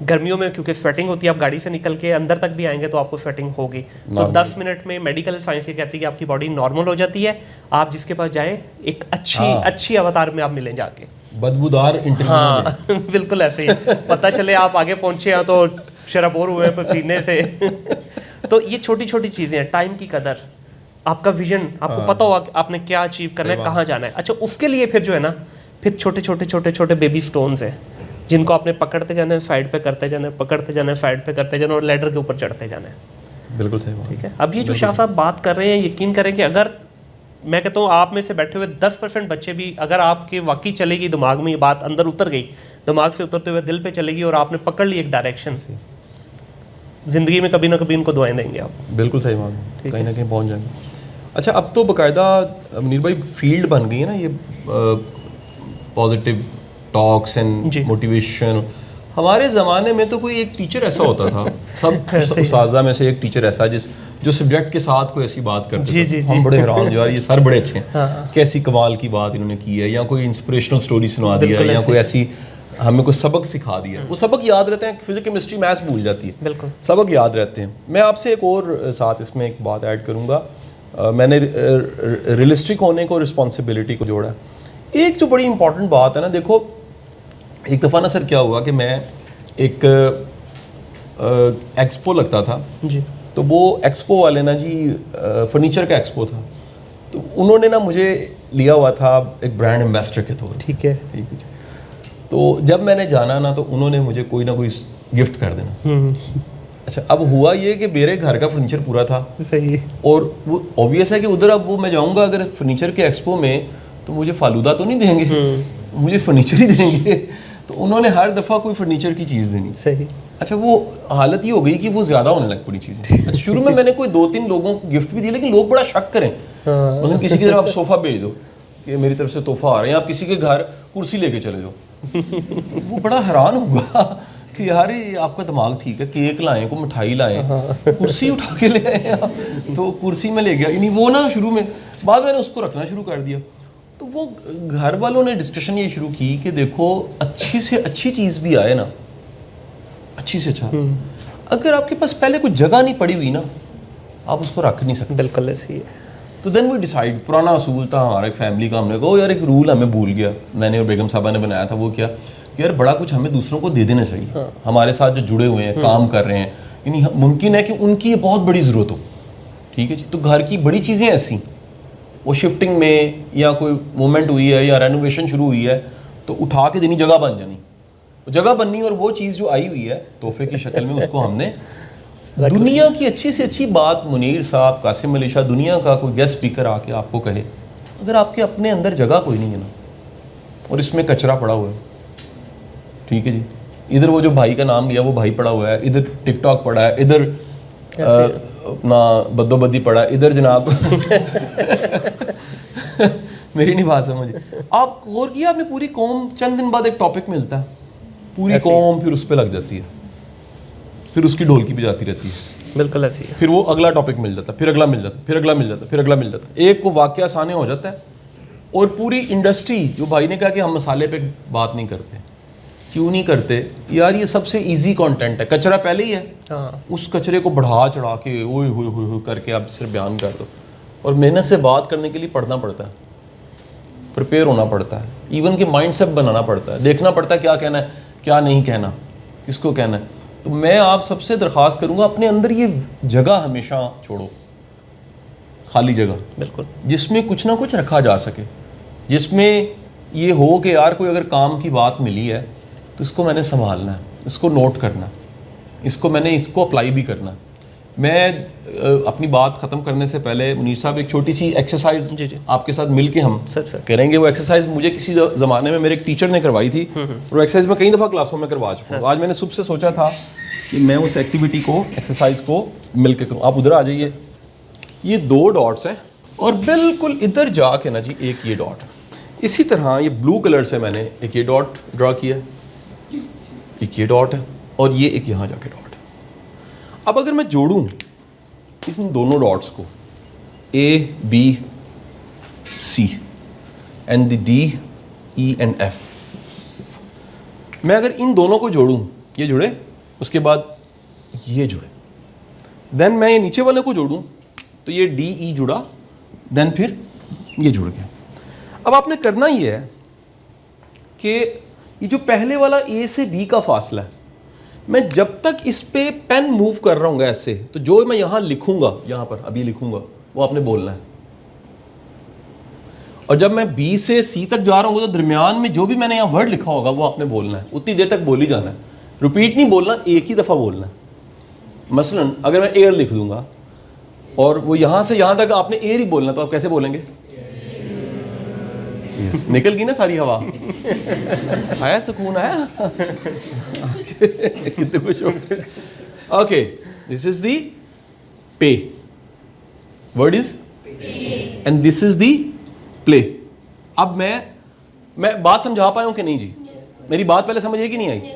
Speaker 2: گرمیوں میں کیونکہ سویٹنگ ہوتی ہے, آپ گاڑی سے نکل کے اندر تک بھی آئیں گے تو آپ کو سویٹنگ ہوگی. تو 10 منٹ میں میڈیکل سائنس یہ کہتی ہے کہ آپ کی باڈی نارمل ہو جاتی ہے, آپ جس کے پاس جائیں ایک اچھی اوتار میں آپ ملیں جا کے,
Speaker 1: بدبودار انٹرویو.
Speaker 2: ہاں بالکل ایسے ہی, پتہ چلے آپ آگے پہنچے ہیں تو شرابور ہوئے پسینے سے. تو یہ چھوٹی چھوٹی چیزیں ہیں, ٹائم کی قدر, آپ کا ویژن, آپ کو پتہ ہوگا کہ آپ نے کیا اچیو کرنا ہے, کہاں جانا ہے. اچھا اس کے لیے پھر جو ہے نا, پھر چھوٹے چھوٹے چھوٹے چھوٹے بیبی سٹونز ہیں جن کو آپ نے پکڑتے جانا ہے, سائڈ پہ کرتے جانا ہے, پکڑتے جانا ہے, سائڈ پہ کرتے جانا ہے, اور لیڈر کے اوپر چڑھتے جانا ہے.
Speaker 1: بالکل صحیح بات.
Speaker 2: ٹھیک ہے. اب یہ جو شاہ صاحب بات کر رہے ہیں, یقین کریں کہ اگر میں کہتا ہوں آپ میں سے بیٹھے ہوئے 10% بچے بھی, اگر آپ کے واقعی چلے گی دماغ میں یہ بات, اندر اتر گئی, دماغ سے اترتے ہوئے دل پہ چلے گی, اور آپ نے پکڑ لی ایک ڈائریکشن سے, زندگی میں کبھی نہ کبھی ان کو دعائیں دیں گے آپ.
Speaker 1: بالکل صحیح بات, کہیں نہ کہیں پہنچ جائیں گے. اچھا اب تو باقاعدہ منیر بھائی فیلڈ بن گئی ہے نا یہ پازیٹیو ٹاکس اینڈ موٹیویشن. ہمارے زمانے میں تو کوئی ایک ٹیچر ایسا ہوتا تھا, سب اساتذہ میں سے ایک ٹیچر ایسا جو سبجیکٹ کے ساتھ کوئی ایسی بات کرتے تھے, ہم بڑے حیران, جو یار یہ سر بڑے اچھے ہیں, کیسی کمال کی بات انہوں نے کی ہے, یا کوئی انسپریشنل سٹوری سنا دیا, یا کوئی ایسی ہمیں کوئی سبق سکھا دیا. وہ سبق یاد رہتے ہیں, فزکس کیمسٹری میتھس بھول جاتی ہے,
Speaker 2: بالکل
Speaker 1: سبق یاد رہتے ہیں. میں آپ سے ایک اور ساتھ اس میں ایک بات ایڈ کروں گا, میں نے ریئلسٹک ہونے کو, رسپانسبلٹی کو جوڑا. ایک جو بڑی امپورٹنٹ بات ہے نا, دیکھو ایک دفعہ نا سر کیا ہوا کہ میں ایک ایکسپو لگتا تھا جی, تو وہ ایکسپو والے نا جی فرنیچر کا ایکسپو تھا, تو انہوں نے نا مجھے لیا ہوا تھا ایک برانڈ ایمبیسڈر کے طور.
Speaker 2: ٹھیک ہے.
Speaker 1: تو جب میں نے جانا نا, تو انہوں نے مجھے کوئی نہ کوئی گفٹ کر دینا. اچھا اب ہوا یہ کہ میرے گھر کا فرنیچر پورا تھا,
Speaker 2: صحیح,
Speaker 1: اور وہ اوبویس ہے کہ ادھر اب وہ میں جاؤں گا اگر فرنیچر کے ایکسپو میں, تو مجھے فالودہ تو نہیں دیں گے, مجھے فرنیچر ہی دیں گے. تو انہوں نے ہر دفعہ کوئی فرنیچر کی چیز دینی.
Speaker 2: صحیح.
Speaker 1: اچھا وہ حالت یہ ہو گئی کہ وہ زیادہ ہونے لگ پڑی چیزیں. اچھا شروع میں نے کوئی 2-3 لوگوں کو گفٹ بھی دی, لیکن لوگ بڑا شک کریں, مثلا کسی کی طرف آپ صوفہ بھیج دو کہ میری طرف سے تحفہ آ رہے ہیں, آپ کسی کے گھر کرسی لے کے چلے جاؤ, وہ بڑا حیران ہوگا کہ یار یہ آپ کا دماغ ٹھیک ہے, کیک لائیں, کوئی مٹھائی لائیں, کرسی اٹھا کے لے آئے آپ, تو کرسی میں لے گیا. یعنی وہ نا شروع میں, بعد میں نے اس کو رکھنا شروع کر دیا. تو وہ گھر والوں نے ڈسکشن یہ شروع کی کہ دیکھو اچھی سے اچھی چیز بھی آئے نا, اچھی سے اچھا, اگر آپ کے پاس پہلے کوئی جگہ نہیں پڑی ہوئی نا, آپ اس کو رکھ نہیں سکتے.
Speaker 2: بالکل ایسی ہے.
Speaker 1: تو دین وی ڈیسائڈ, پرانا اصول تھا ہمارا ایک فیملی کا, ہم نے کہا یار ایک رول ہمیں بھول گیا, میں نے اور بیگم صاحبہ نے بنایا تھا, وہ کیا یار بڑا کچھ ہمیں دوسروں کو دے دینا چاہیے, ہمارے ساتھ جو جڑے ہوئے ہیں کام کر رہے ہیں, یعنی ممکن ہے کہ ان کی یہ بہت بڑی ضرورت ہو, ٹھیک ہے جی, تو گھر کی بڑی چیزیں ایسی وہ شفٹنگ میں یا کوئی مومنٹ ہوئی ہے یا رینوویشن شروع ہوئی ہے تو اٹھا کے دینی, جگہ بن جانی, جگہ بننی, اور وہ چیز جو آئی ہوئی ہے تحفے کی شکل میں اس کو ہم نے دنیا کی اچھی سے اچھی بات, منیر صاحب, قاسم علی شاہ, دنیا کا کوئی گیسٹ اسپیکر آ کے آپ کو کہے اگر آپ کے اپنے اندر جگہ کوئی نہیں ہے نا, اور اس میں کچرا پڑا ہوا ہے, ٹھیک ہے جی, ادھر وہ جو بھائی کا نام لیا وہ بھائی پڑا ہوا ہے, ادھر ٹک ٹاک پڑا ہے, ادھر اپنا بدو بدی پڑا ہے, ادھر جناب میری نہیں بات سمجھ, آپ غور کیا آپ نے پوری قوم چند دن بعد ایک ٹاپک ملتا ہے, پوری قوم پھر اس پہ لگ جاتی ہے, پھر اس کی ڈھولکی پہ جاتی رہتی ہے,
Speaker 2: بالکل ایسی ہے,
Speaker 1: پھر وہ اگلا ٹاپک مل جاتا ہے, پھر اگلا مل جاتا ہے, پھر اگلا مل جاتا ہے, پھر اگلا مل جاتا ہے, ایک کو واقعہ سامنے ہو جاتا ہے. اور پوری انڈسٹری, جو بھائی نے کہا کہ ہم مسالے پہ بات نہیں کرتے, کیوں نہیں کرتے یار, یہ سب سے ایزی کانٹینٹ ہے, کچرا پہلے ہی ہے, اس کچرے کو بڑھا چڑھا کے اوئے ہوئے ہوئے کر کے آپ صرف بیان کر دو, اور محنت سے بات کرنے کے لیے پڑھنا پڑتا ہے, پریپیئر ہونا پڑتا ہے, ایون کہ مائنڈ سیٹ بنانا پڑتا ہے, دیکھنا پڑتا ہے کیا کہنا ہے کیا نہیں کہنا, کس کو کہنا ہے. تو میں آپ سب سے درخواست کروں گا اپنے اندر یہ جگہ ہمیشہ چھوڑو, خالی جگہ,
Speaker 2: بالکل,
Speaker 1: جس میں کچھ نہ کچھ رکھا جا سکے, جس میں یہ ہو کہ یار کوئی اگر کام کی بات ملی ہے تو اس کو میں نے سنبھالنا ہے, اس کو نوٹ کرنا ہے, اس کو میں نے اس کو اپلائی بھی کرنا ہے. میں اپنی بات ختم کرنے سے پہلے منیر صاحب ایک چھوٹی سی ایکسرسائز آپ کے ساتھ مل کے ہم کریں گے. وہ ایکسرسائز مجھے کسی زمانے میں میرے ایک ٹیچر نے کروائی تھی, اور ایکسرسائز میں کئی دفعہ کلاسوں میں کروا چکا ہوں. آج میں نے صبح سے سوچا تھا کہ میں اس ایکٹیویٹی کو, ایکسرسائز کو مل کے کروں. آپ ادھر آ جائیے, یہ 2 ڈاٹس ہیں, اور بالکل ادھر جا کے نا جی ایک یہ ڈاٹ, اسی طرح یہ بلو کلر سے میں نے ایک یہ ڈاٹ ڈرا کیا, ایک یہ ڈاٹ ہے, اور یہ ایک یہاں جا کے ڈاٹ. اب اگر میں جوڑوں ان دونوں ڈاٹس کو, A B C and D E and F, میں اگر ان دونوں کو جوڑوں, یہ جڑے, اس کے بعد یہ جڑے, دین میں یہ نیچے والے کو جوڑوں تو یہ ڈی ای جڑا, دین پھر یہ جڑ گیا. اب آپ نے کرنا یہ ہے کہ یہ جو پہلے والا اے سے بی کا فاصلہ ہے, میں جب تک اس پہ پین موو کر رہا ہوں گا ایسے, تو جو میں یہاں لکھوں گا, یہاں پر ابھی لکھوں گا, وہ آپ نے بولنا ہے. اور جب میں بی سے سی تک جا رہا ہوں گا تو درمیان میں جو بھی میں نے یہاں ورڈ لکھا ہوگا وہ آپ نے بولنا ہے, اتنی دیر تک بول ہی جانا ہے, ریپیٹ نہیں بولنا, ایک ہی دفعہ بولنا ہے. مثلا اگر میں ایئر لکھ دوں گا اور وہ یہاں سے یہاں تک آپ نے ایئر ہی بولنا, تو آپ کیسے بولیں گے؟ نکل گئی نا ساری ہوا, آیا سکون, آیا کتنے خوش ہو. Okay, this is the pay, word is and this is the play. اب میں بات سمجھا پایا ہوں کہ نہیں جی؟ میری بات پہلے سمجھ آئی کہ نہیں آئی؟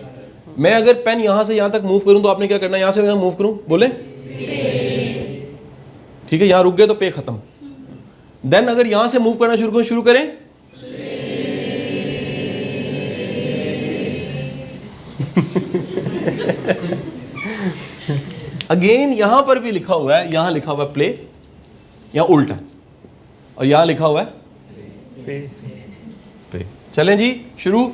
Speaker 1: میں اگر پین یہاں سے یہاں تک موو کروں تو آپ نے کیا کرنا ہے, یہاں سے یہاں موو کروں, بولے ٹھیک ہے, یہاں رک گئے تو پے ختم. دین اگر یہاں سے موو کرنا شروع کریں, اگین یہاں پر بھی لکھا ہوا ہے, یہاں لکھا ہوا ہے پلے, یہاں الٹا, اور یہاں لکھا ہوا ہے پے. چلیں جی شروع.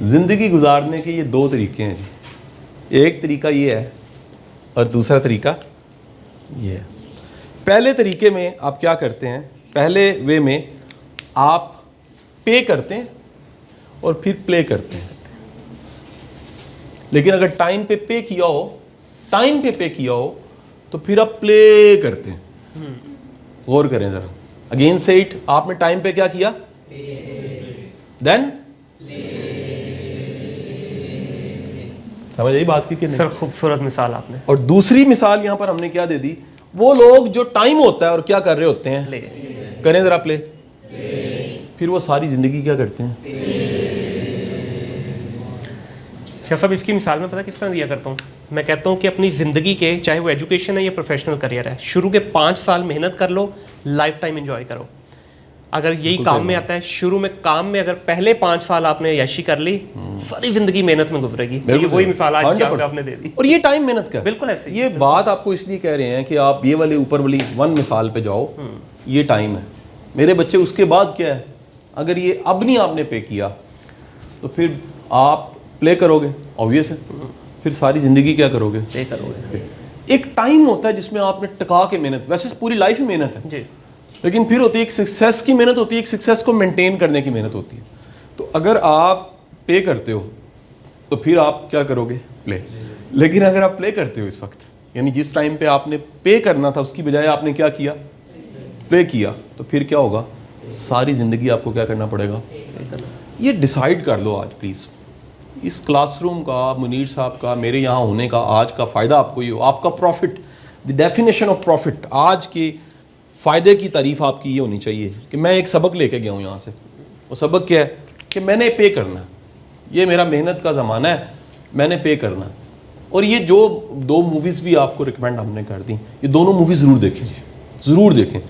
Speaker 1: زندگی گزارنے کے یہ 2 طریقے ہیں جی. ایک طریقہ یہ ہے اور دوسرا طریقہ یہ ہے. پہلے طریقے میں آپ کیا کرتے ہیں, پہلے وے میں آپ پے کرتے ہیں اور پھر پلے کرتے ہیں. لیکن اگر ٹائم پہ پے کیا ہو تو پھر آپ پلے کرتے ہیں. غور کریں ذرا, اگین سے اٹ, آپ نے ٹائم پہ کیا کیا, دین سمجھ آئی بات کی کہ نہیں؟
Speaker 2: سر خوبصورت مثال آپ نے.
Speaker 1: اور دوسری مثال یہاں پر ہم نے کیا دے دی, وہ لوگ جو ٹائم ہوتا ہے اور کیا کر رہے ہوتے ہیں, کریں ذرا پلے, پھر وہ ساری زندگی کیا کرتے ہیں.
Speaker 2: شاہ صاحب اس کی مثال میں پتہ کس طرح دیا کرتا ہوں, میں کہتا ہوں کہ اپنی زندگی کے, چاہے وہ ایجوکیشن ہے یا پروفیشنل کریئر ہے, شروع کے 5 سال محنت کر لو, لائف ٹائم انجوائے کرو. اگر یہی کام میں آتا ہے, شروع میں کام میں اگر پہلے 5 سال آپ نے یشی کر لی, ساری زندگی محنت میں گزرے گی. وہی مثال آج آپ نے دے دی.
Speaker 1: اور یہ ٹائم محنت کا ہے.
Speaker 2: بالکل ایسے
Speaker 1: یہ بات آپ کو اس لیے کہہ رہے ہیں کہ آپ یہ والے اوپر والی 1 مثال پہ جاؤ, یہ ٹائم ہے. میرے بچے اس کے بعد کیا ہے, اگر یہ اب نہیں آپ نے پے کیا تو پھر آپ پلے کرو گے, آبویس ہے, پھر ساری زندگی کیا کرو گے,
Speaker 2: پے کرو گے.
Speaker 1: ایک ٹائم ہوتا ہے جس میں آپ نے ٹکا کے محنت, ویسے پوری لائف ہی محنت ہے
Speaker 2: جی,
Speaker 1: لیکن پھر ہوتی ہے ایک سکسیس کی محنت ہوتی ہے, ایک سکسیس کو مینٹین کرنے کی محنت ہوتی ہے. تو اگر آپ پے کرتے ہو تو پھر آپ کیا کرو گے, پلے. لیکن اگر آپ پلے کرتے ہو اس وقت, یعنی جس ٹائم پہ آپ نے پے کرنا تھا اس کی بجائے آپ نے کیا کیا, پلے کیا, تو پھر کیا ہوگا, ساری زندگی آپ کو کیا کرنا پڑے گا. یہ ڈیسائیڈ کر لو آج پلیز. اس کلاس روم کا, منیر صاحب کا, میرے یہاں ہونے کا آج کا فائدہ آپ کو یہ ہو. آپ کا profit, the definition of profit, آج کے فائدے کی تعریف آپ کی یہ ہونی چاہیے کہ میں ایک سبق لے کے گیا ہوں یہاں سے. وہ سبق کیا ہے کہ میں نے پے کرنا ہے, یہ میرا محنت کا زمانہ ہے, میں نے پے کرنا ہے. اور یہ جو 2 موویز بھی آپ کو ریکمینڈ ہم نے کر دی, یہ دونوں موویز ضرور دیکھیں, ضرور دیکھیں.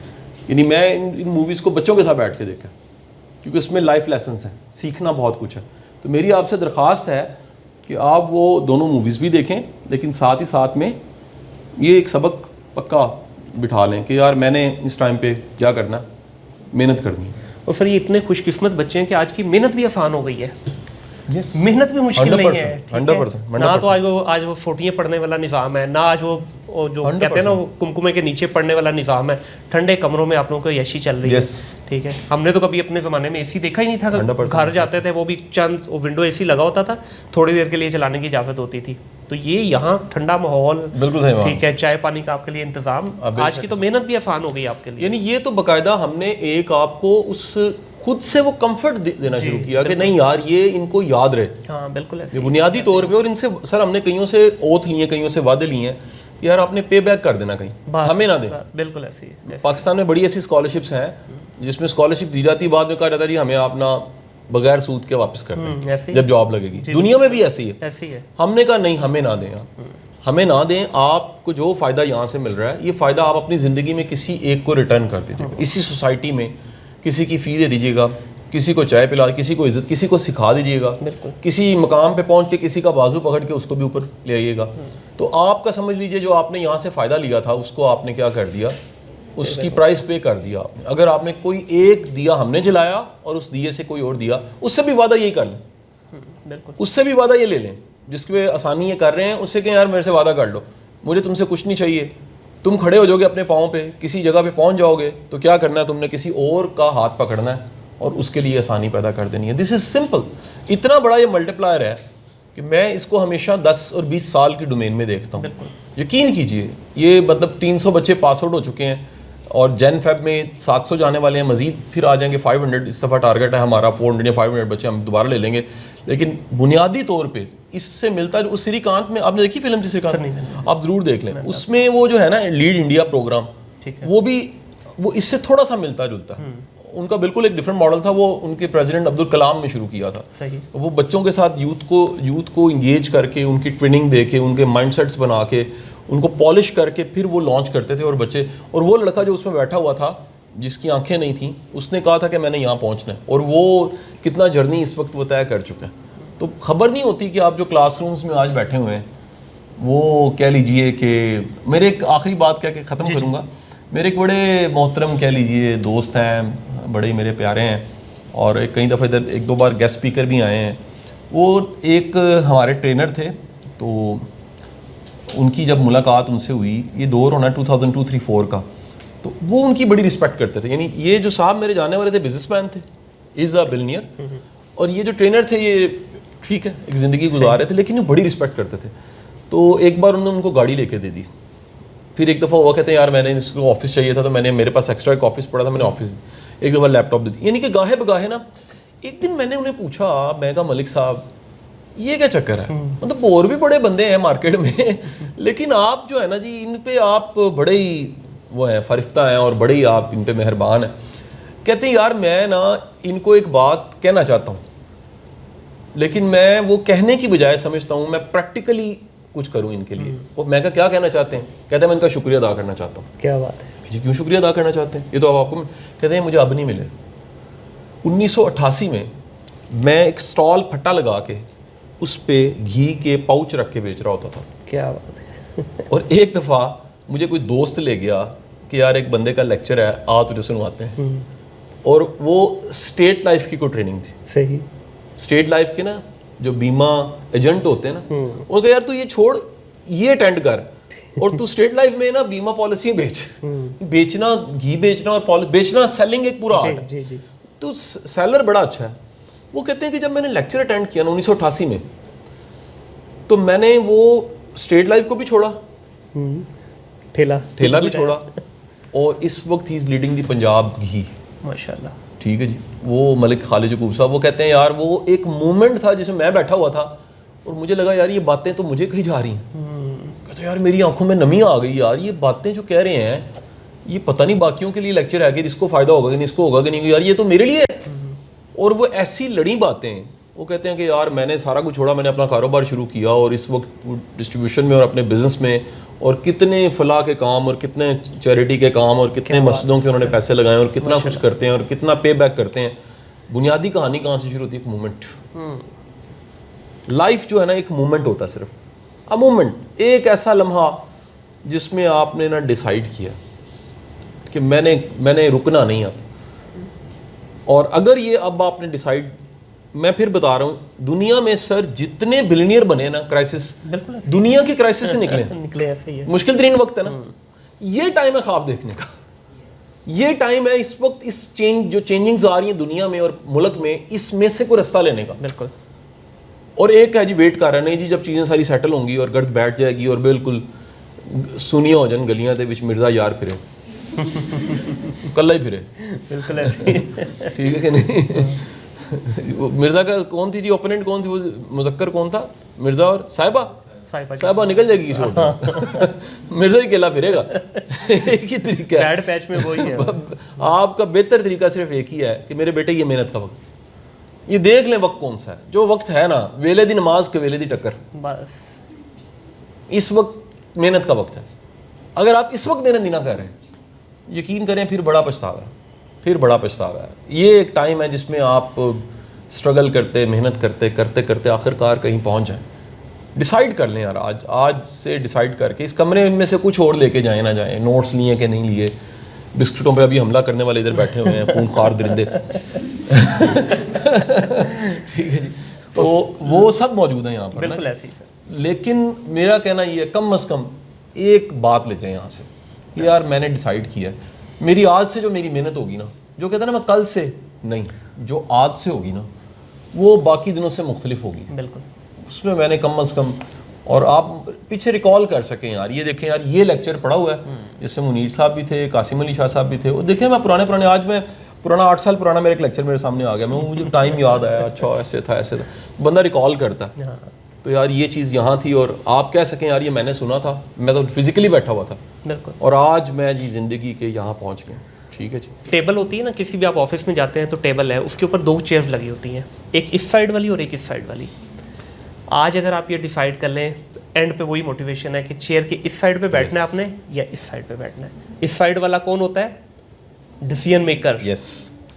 Speaker 1: یعنی میں ان موویز کو بچوں کے ساتھ بیٹھ کے دیکھا کیونکہ اس میں لائف لیسنس ہیں, سیکھنا بہت کچھ ہے. تو میری آپ سے درخواست ہے کہ آپ وہ دونوں موویز بھی دیکھیں, لیکن ساتھ ہی ساتھ میں یہ ایک سبق پکا بٹھا لیں کہ یار میں نے اس ٹائم پہ کیا کرنا, محنت کرنی ہے.
Speaker 2: اور سر یہ اتنے خوش قسمت بچے ہیں کہ آج کی محنت بھی آسان ہو گئی ہے. محنت بھی مشکل نہیں ہے,
Speaker 1: 100%.
Speaker 2: نہ تو آج وہ فوٹیاں پڑھنے والا نظام ہے, نہ آج وہ جو کہتے ہیں نا وہ کمکمے کے نیچے پڑھنے والا نظام ہے. ٹھنڈے کمروں میں آپ لوگوں کو یشی چل رہی ہے. ٹھیک ہے, ہم نے تو کبھی اپنے زمانے میں اے سی دیکھا ہی نہیں تھا. گھر جاتے تھے وہ بھی چند ونڈو اے سی لگا ہوتا تھا, تھوڑی دیر کے لیے چلانے کی اجازت ہوتی تھی. تو یہ یہاں ٹھنڈا ماحول, ٹھیک ہے, چائے پانی کا آپ کے لیے انتظام, آج کی تو محنت بھی آسان ہو گئی آپ کے لیے.
Speaker 1: یعنی یہ تو باقاعدہ ہم نے ایک آپ کو اس خود سے وہ کمفرٹ دینا شروع کیا کہ نہیں یار یہ ان کو یاد رہے.
Speaker 2: ہاں بالکل ایسے
Speaker 1: بنیادی طور پہ. اور ان سے سر ہم نے کئیوں سے اوتھ لیے, کئیوں سے وعدے لیے ہیں کہ یار آپ نے پے بیک کر دینا, کہیں ہمیں نہ دیں.
Speaker 2: بالکل ایسے ہی.
Speaker 1: پاکستان میں بڑی ایسی اسکالرشپس ہیں جس میں اسکالرشپ دی جاتی, بعد میں کہا جاتا ہے جی ہمیں اپنا بغیر سود کے واپس کر دیں جب جاب لگے گی. دنیا میں بھی ایسی ہے. ہم نے کہا نہیں ہمیں نہ دیں, ہمیں نہ دیں. آپ کو جو فائدہ یہاں سے مل رہا ہے یہ فائدہ آپ اپنی زندگی میں کسی ایک کو ریٹرن کر دیجیے گا. اسی سوسائٹی میں کسی کی فی دے دیجیے گا, کسی کو چائے پلا, کسی کو عزت, کسی کو سکھا دیجیے گا, کسی مقام پہ پہنچ کے کسی کا بازو پکڑ کے اس کو بھی اوپر لے آئیے گا. تو آپ کا سمجھ لیجیے جو آپ نے یہاں سے فائدہ لیا تھا اس کو آپ نے کیا کر دیا, اس کی پرائز پے کر دیا آپ نے. اگر آپ نے کوئی ایک دیا ہم نے جلایا اور اس دیے سے کوئی اور دیا, اس سے بھی وعدہ یہی کر لیں, اس سے بھی وعدہ یہ لے لیں جس کے آسانی یہ کر رہے ہیں, اس سے کہ یار میرے سے وعدہ کر لو, مجھے تم سے کچھ نہیں چاہیے. تم کھڑے ہو جاؤ گے اپنے پاؤں پہ, کسی جگہ پہ پہنچ جاؤ گے تو کیا کرنا ہے, تم نے کسی اور کا ہاتھ پکڑنا ہے اور اس کے لیے آسانی پیدا کر دینی ہے. دس از سمپل. اتنا بڑا یہ ملٹی پلائر ہے کہ میں اس کو ہمیشہ 10 اور 20 سال کی ڈومین میں دیکھتا ہوں. یقین کیجئے یہ مطلب 300 بچے پاس آؤٹ ہو چکے ہیں اور جین فیب میں 700 جانے والے ہیں, مزید پھر آ جائیں گے 500. اس دفعہ ٹارگیٹ ہے ہمارا 400 یا 500 بچے ہم دوبارہ لے لیں گے. لیکن بنیادی طور پہ اس سے ملتا ہے. اس سری کانت میں آپ نے دیکھی فلم جس کانت, آپ ضرور دیکھ لیں. اس میں وہ جو ہے نا لیڈ انڈیا پروگرام, وہ بھی وہ اس سے تھوڑا سا ملتا جلتا ہے. ان کا بالکل ایک ڈفرنٹ ماڈل تھا, وہ ان کے پریزیڈنٹ عبدالکلام نے شروع کیا تھا. وہ بچوں کے ساتھ یوتھ کو انگیج کر کے, ان کی ٹریننگ دے کے, ان کے مائنڈ سیٹس بنا کے, ان کو پالش کر کے پھر وہ لانچ کرتے تھے. اور بچے, اور وہ لڑکا جو اس میں بیٹھا ہوا تھا جس کی آنکھیں نہیں تھیں, اس نے کہا تھا کہ میں نے یہاں پہنچنا ہے. اور وہ کتنا جرنی اس وقت وہ طے کر چکے ہیں. تو خبر نہیں ہوتی کہ آپ جو کلاس رومز میں آج بیٹھے ہوئے ہیں وہ کہہ لیجئے کہ میرے ایک آخری بات کہہ کے ختم کروں گا. میرے ایک بڑے محترم کہہ لیجئے دوست ہیں, بڑے میرے پیارے ہیں, اور کئی دفعہ ادھر 1-2 بار گیسٹ اسپیکر بھی آئے ہیں. وہ ایک ہمارے ٹرینر تھے, تو ان کی جب ملاقات ان سے ہوئی, یہ دور ہونا 2002-3-4 کا, تو وہ ان کی بڑی رسپیکٹ کرتے تھے. یعنی یہ جو صاحب میرے جانے والے تھے بزنس مین تھے, از اے بلینئر, اور یہ جو ٹرینر تھے یہ ٹھیک ہے ایک زندگی گزار رہے تھے لیکن وہ بڑی رسپیکٹ کرتے تھے. تو ایک بار انہوں نے ان کو گاڑی لے کے دے دی. پھر ایک دفعہ وہ کہتے ہیں یار میں نے اس کو آفس چاہیے تھا, تو میں نے, میرے پاس ایکسٹرا ایک آفس پڑا تھا, میں نے آفس ایک دفعہ لیپ ٹاپ دے دی. یعنی کہ گاہے بگاہے نا. ایک دن میں نے انہیں پوچھا, میں کہا ملک صاحب یہ کیا چکر ہے, مطلب اور بھی بڑے بندے ہیں مارکیٹ میں لیکن آپ جو ہے نا جی ان پہ آپ بڑے ہی وہ ہیں, فرفتہ ہیں, اور بڑے ہی آپ ان پہ مہربان ہیں. کہتے ہیں یار میں نا ان کو ایک بات کہنا چاہتا ہوں, لیکن میں وہ کہنے کی بجائے سمجھتا ہوں میں پریکٹیکلی کچھ کروں ان کے لیے. اور میں کیا کہنا چاہتے ہیں, کہتے ہیں میں ان کا شکریہ ادا کرنا چاہتا ہوں.
Speaker 2: کیا بات ہے
Speaker 1: جی, کیوں شکریہ ادا کرنا چاہتے ہیں, یہ تو اب آپ کو کہتے ہیں مجھے اب نہیں ملے. 1988 میں میں ایک سٹال پھٹا لگا کے اس پہ گھی کے پاؤچ رکھ کے بیچ رہا ہوتا تھا.
Speaker 2: کیا بات ہے.
Speaker 1: اور ایک دفعہ مجھے کوئی دوست لے گیا کہ یار ایک بندے کا لیکچر ہے, آ تجھے سنواتے ہیں. اور وہ اسٹیٹ لائف کی کوئی ٹریننگ تھی.
Speaker 2: صحیح.
Speaker 1: اسٹیٹ لائف کے نا جو بیمہ ایجنٹ ہوتے ہیں نا, ان کو یار تو یہ چھوڑ, یہ اٹینڈ کر, اور تو اسٹیٹ لائف میں نا بیمہ پالیسی بیچ. بیچنا, گھی بیچنا اور بیچنا, سیلنگ ایک پورا آرٹ.
Speaker 2: جی جی.
Speaker 1: تو سیلر بڑا اچھا ہے. وہ کہتے ہیں کہ جب میں نے لیکچر اٹینڈ کیا نا 1988 میں, تو میں نے وہ اسٹیٹ لائف کو بھی چھوڑا, ٹھیلا بھی چھوڑا, اور اس وقت ہی از لیڈنگ دی پنجاب گھی.
Speaker 2: ماشاءاللہ.
Speaker 1: ٹھیک ہے جی. وہ ملک خالد یعقوب صاحب, وہ کہتے ہیں یار وہ ایک مومنٹ تھا جس میں میں بیٹھا ہوا تھا اور مجھے لگا یار یہ باتیں تو مجھے کہیں جا رہی ہیں. کہتے ہیں یار میری آنکھوں میں نمی آ گئی یار, یہ باتیں جو کہہ رہے ہیں یہ پتہ نہیں باقیوں کے لیے لیکچر ہے کہ جس کو فائدہ ہوگا کہ نہیں, اس کو ہوگا کہ نہیں, یار یہ تو میرے لیے ہے. اور وہ ایسی لڑی باتیں. وہ کہتے ہیں کہ یار میں نے سارا کچھ چھوڑا, میں نے اپنا کاروبار شروع کیا, اور اس وقت ڈسٹریبیوشن میں اور اپنے بزنس میں, اور کتنے فلاح کے کام اور کتنے چیریٹی کے کام اور کتنے مسجدوں کے انہوں نے پیسے لگائے اور کتنا کچھ کرتے ہیں اور کتنا پے بیک کرتے ہیں. بنیادی کہانی کہاں سے شروع ہوتی ہے؟ ایک مومنٹ. لائف جو ہے نا ایک مومنٹ ہوتا ہے, صرف مومنٹ, ایک ایسا لمحہ جس میں آپ نے نا ڈیسائیڈ کیا کہ میں نے رکنا نہیں اب. اور اگر یہ اب آپ نے ڈیسائیڈ, میں پھر بتا رہا ہوں, دنیا میں سر جتنے بلینئر بنے نا, کرائسس, دنیا کی کرائسس سے نکلے ایسے ہی ہے. مشکل ترین وقت ہے نا, یہ ٹائم ہے خواب دیکھنے کا, یہ ٹائم ہے اس وقت, اس جو چینجنگز آ رہی ہیں دنیا میں اور ملک میں, اس میں سے کوئی رستہ لینے کا.
Speaker 2: بالکل.
Speaker 1: اور ایک ہے جی ویٹ کر رہا ہے, نہیں جی جب چیزیں ساری سیٹل ہوں گی اور گرد بیٹھ جائے گی اور بالکل سنیاں ہو جائیں گلیاں دے وچ مرزا یار پھرے, کلا ہی پھرے. بالکل ایسے. ٹھیک ہے کہ نہیں. مرزا کا کون تھی جی اوپوننٹ, کون تھی وہ مذکر کون تھا, مرزا اور صاحبہ نکل جائے گی کسی وقت, مرزا ہی اکیلا پھرے گا. ایک ہی طریقہ ہے,
Speaker 2: بیڈ پیچ میں وہی ہے.
Speaker 1: آپ کا بہتر طریقہ صرف ایک ہی ہے کہ میرے بیٹے یہ محنت کا وقت, یہ دیکھ لیں وقت کون سا ہے. جو وقت ہے نا ویلے دی نماز کے ویلے دی ٹکر, بس اس وقت محنت کا وقت ہے. اگر آپ اس وقت محنت نہیں نہ کر رہے ہیں, یقین کریں پھر بڑا پچھتاوا ہے, پھر بڑا پچھتاوا ہے. یہ ایک ٹائم ہے جس میں آپ اسٹرگل کرتے, محنت کرتے کرتے کرتے آخر کار کہیں پہنچ جائیں. ڈیسائیڈ کر لیں یار, آج سے ڈیسائیڈ کر کے اس کمرے میں سے کچھ اور لے کے جائیں نہ جائیں, نوٹس لیے کہ نہیں لیے, بسکٹوں پہ ابھی حملہ کرنے والے ادھر بیٹھے ہوئے ہیں, خون خوار درندے. ٹھیک ہے جی, تو وہ سب موجود ہیں یہاں پر.
Speaker 2: بالکل ایسے ہی.
Speaker 1: لیکن میرا کہنا یہ ہے کم از کم ایک بات لے جائیں یہاں سے کہ یار میں نے ڈیسائیڈ کیا ہے, میری آج سے جو میری محنت ہوگی نا, جو کہتے ہیں نا میں کل سے نہیں, جو آج سے ہوگی نا وہ باقی دنوں سے مختلف ہوگی. بالکل. اس میں نے کم از کم, اور آپ پیچھے ریکال کر سکیں یار, یہ دیکھیں یار یہ لیکچر پڑھا ہوا ہے, جس سے منیر صاحب بھی تھے, قاسم علی شاہ صاحب بھی تھے, وہ دیکھیں میں پرانے آج میں پرانا 8 سال پرانا میرا ایک لیکچر میرے سامنے آ گیا, میں مجھے ٹائم یاد آیا, اچھا ایسے تھا, بندہ ریکال کرتا ہے. تو یار یہ چیز یہاں تھی, اور آپ کہہ سکیں یار یہ میں نے سنا تھا, میں تو فزیکلی بیٹھا ہوا تھا. بالکل. اور آج میں جی زندگی کے یہاں پہنچ گیا. ٹھیک ہے جی.
Speaker 2: ٹیبل ہوتی ہے نا, کسی بھی آپ آفس میں جاتے ہیں تو ٹیبل ہے, اس کے اوپر 2 چیئرز لگی ہوتی ہیں, ایک اس سائڈ والی اور ایک اس سائڈ والی. آج اگر آپ یہ ڈیسائیڈ کر لیں, اینڈ پہ وہی موٹیویشن ہے کہ چیئر کے اس سائڈ پہ بیٹھنا ہے آپ نے یا اس سائڈ پہ بیٹھنا ہے. اس سائڈ والا کون ہوتا ہے؟ Decision maker.
Speaker 1: یس.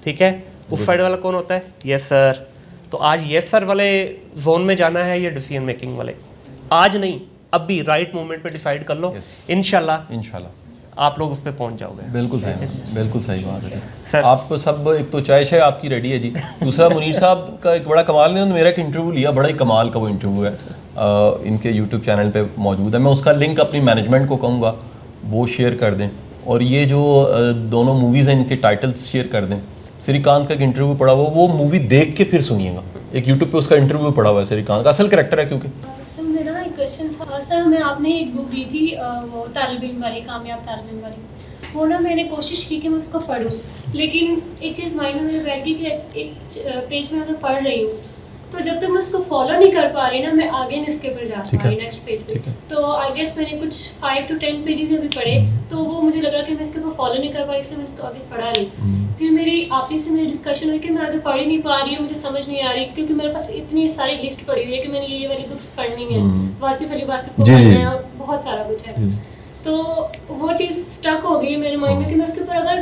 Speaker 2: ٹھیک ہے. اس سائڈ والا کون ہوتا ہے؟ یس سر. تو آج یس سر والے زون میں جانا ہے یا ڈیسیژن میکنگ والے؟ آج نہیں, اب بھی رائٹ مومنٹ پہ ڈیسائیڈ کر لو, انشاءاللہ آپ لوگ اس پہ پہنچ جاؤ گے. بالکل صحیح,
Speaker 1: بالکل صحیح بات ہے. آپ سب, ایک تو چائے شائے آپ کی ریڈی ہے جی, دوسرا منیر صاحب کا ایک بڑا کمال نے میرا ایک انٹرویو لیا, بڑا ہی کمال کا وہ انٹرویو ہے, ان کے یوٹیوب چینل پہ موجود ہے. میں اس کا لنک اپنی مینجمنٹ کو کہوں گا وہ شیئر کر دیں, اور یہ جو دونوں موویز ہیں ان کے ٹائٹلز شیئر کر دیں. سری کانت کا ایک انٹرویو پڑا ہوا, وہ مووی دیکھ کے پھر سنیے گا. ایک یوٹیوب پہ اس کا انٹرویو پڑا ہوا ہے, سری کانت کا اصل کریکٹر ہے. کیونکہ
Speaker 3: سر میرا ایک کوشچن تھا سر, ہمیں آپ نے ایک بک دی تھی وہ طالب علم والی, کامیاب طالب علم والی, وہ نا میں نے کوشش کی کہ میں اس کو پڑھوں, لیکن ایک چیز مائنڈ میں میرے بیٹھ گئی کہ ایک پیج میں اگر پڑھ رہی ہوں تو جب تک میں اس کو فالو نہیں کر پا رہی نا, میں آگے نہیں اس کے اوپر جا پا رہی نیکسٹ پیج پہ. تو آئی گیس میں نے کچھ 5 to 10 پیجز ابھی پڑھے, تو وہ مجھے لگا کہ میں اس کے اوپر فالو نہیں کر پا رہی, اس لیے میں اس کو آگے پڑھا رہی. پھر میری آپ ہی سے میری ڈسکشن ہوئی کہ میں آگے پڑھ ہی نہیں پا رہی ہوں, مجھے سمجھ نہیں آ رہی, کیونکہ میرے پاس اتنی ساری لسٹ پڑی ہوئی ہے کہ میں نے یہ والی بکس پڑھنی ہے, واصف علی واصف کو پڑھنا ہے, بہت سارا کچھ ہے. تو وہ چیز اسٹک ہو گئی ہے میرے مائنڈ میں کہ میں اس کے اوپر اگر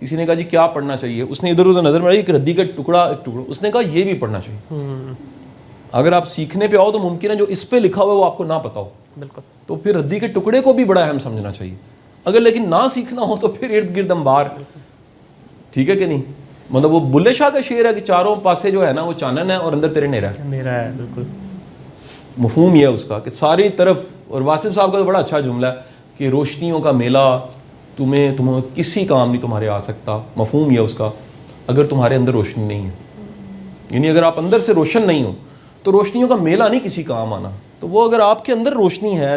Speaker 1: کسی نے کہا جی کیا پڑھنا چاہیے, اس نے ادھر ادھر نظر ماری, ایک ردی کا ٹکڑا, اس نے کہا یہ بھی پڑھنا چاہیے. اگر آپ سیکھنے پہ آؤ تو ممکن ہے جو اس پہ لکھا ہوا ہے وہ آپ کو نہ پتا ہو,
Speaker 2: بالکل,
Speaker 1: تو پھر ردی کے ٹکڑے کو بھی بڑا اہم سمجھنا چاہیے. اگر لیکن نہ سیکھنا ہو تو پھر ارد گرد انبار, ٹھیک ہے کہ نہیں. مطلب وہ بلے شاہ کا شعر ہے کہ چاروں پاسے جو ہے نا وہ چانن ہے اور اندر تیرے نیرا ہے.
Speaker 2: میرا ہے بالکل.
Speaker 1: مفہوم یہ ہے اس کا کہ ساری طرف, اور واصف صاحب کا تو بڑا اچھا جملہ ہے کہ روشنیوں کا میلہ تمہیں کسی کام نہیں تمہارے آ سکتا. مفہوم یہ ہے اس کا, اگر تمہارے اندر روشنی نہیں ہے, یعنی اگر آپ اندر سے روشن نہیں ہو تو روشنیوں کا میلہ نہیں کسی کام آنا. تو وہ اگر آپ کے اندر روشنی ہے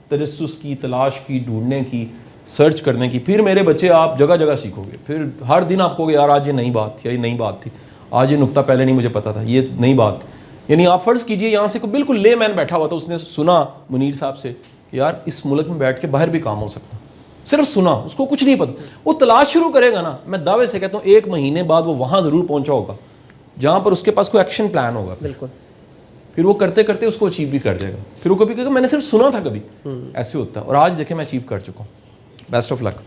Speaker 1: تجسس کی, تلاش کی, ڈھونڈنے کی, سرچ کرنے کی, پھر میرے بچے آپ جگہ جگہ سیکھو گے. پھر ہر دن آپ کو گے یار آج یہ نئی بات تھی, یہ نئی بات تھی, آج یہ نقطہ پہلے نہیں مجھے پتا تھا, یہ نئی بات تھی. یعنی آپ فرض کیجئے یہاں سے کوئی بالکل لے مین بیٹھا ہوا تھا, اس نے سنا منیر صاحب سے کہ یار اس ملک میں بیٹھ کے باہر بھی کام ہو سکتا, صرف سنا, اس کو کچھ نہیں پتا, وہ تلاش شروع کرے گا نا, میں دعوے سے کہتا ہوں 1 مہینے بعد وہ وہاں ضرور پہنچا ہوگا جہاں پر اس کے پاس کوئی ایکشن پلان ہوگا.
Speaker 2: بالکل.
Speaker 1: پھر وہ کرتے کرتے اس کو اچیو بھی کر جائے گا. پھر وہ کبھی کہے گا میں نے صرف سنا تھا, کبھی ایسے ہوتا ہے. اور آج دیکھیں میں اچیو کر چکا ہوں. Best of look.